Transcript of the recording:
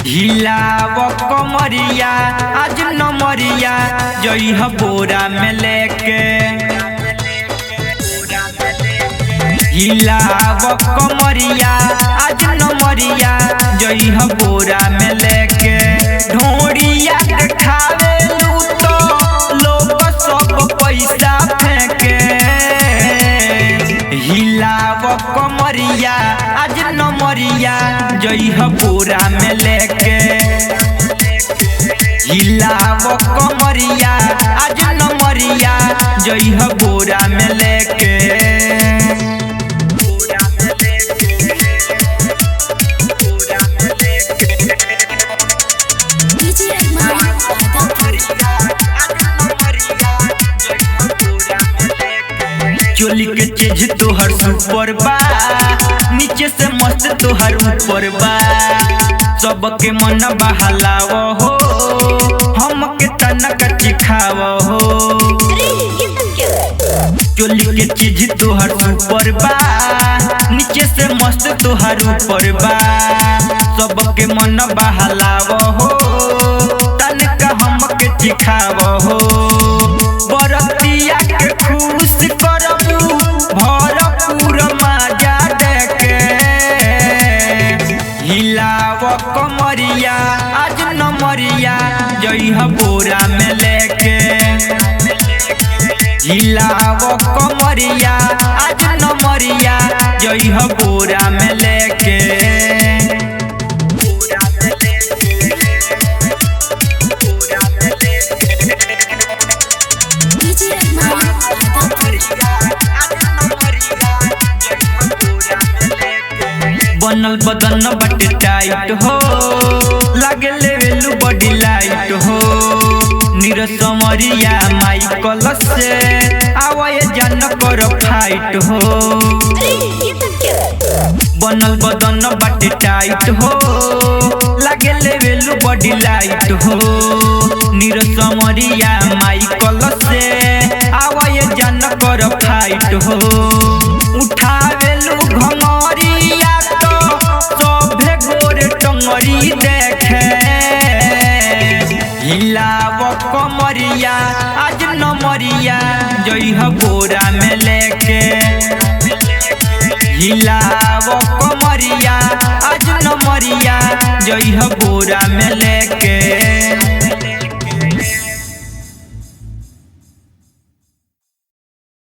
हिलाव कमरिया आज नमरिया जइह बोरा में लेके। हिलाव कमरिया आज नमरिया जइह बोरा में लेके। ढोरिया देखावे लू तो लोग सब पैसा फेंके। हिलाव कमरिया आज नमरिया जइह बोरा में लेके। हिलाव कमरिया आज नमरिया जइह बोरा में लेके। चोली के चीज तोहर सुपर बा, नीचे से मस्त तोहर ऊपर बा। सबके मन बहलाव हो, हमके तनक चिखाव हो। चोली के चीज तोहर सुपर बा, नीचे से मस्त तोहर ऊपर बा। सबके मन बहलाव हो, तनक हमके चिखाव हो। बरतिया के खुश करबू भरपूर मजा देके। हिलाव कमरिया आज नमरिया जइह बोरा में लेके। हिलाव कमरिया आज नमरिया जइह बोरा में लेके। बनल बदन बटे टाइट हो, लागे लेवेलू बॉडी लाइट हो। निरसमरिया माइकल से आवाए जान कर फाइट हो। बनल बदन बटे टाइट हो, लागे लेवेलू बॉडी लाइट हो। निरसमरिया माइकल से आवाए जान कर फाइट हो। उठावेलू घंगरिया तो सभे गोरे टंगरी देखे। हिलाव कमरिया आज नमरिया जइह बोरा में लेके। हिलाव कमरिया आज नमरिया जइह बोरा में लेके।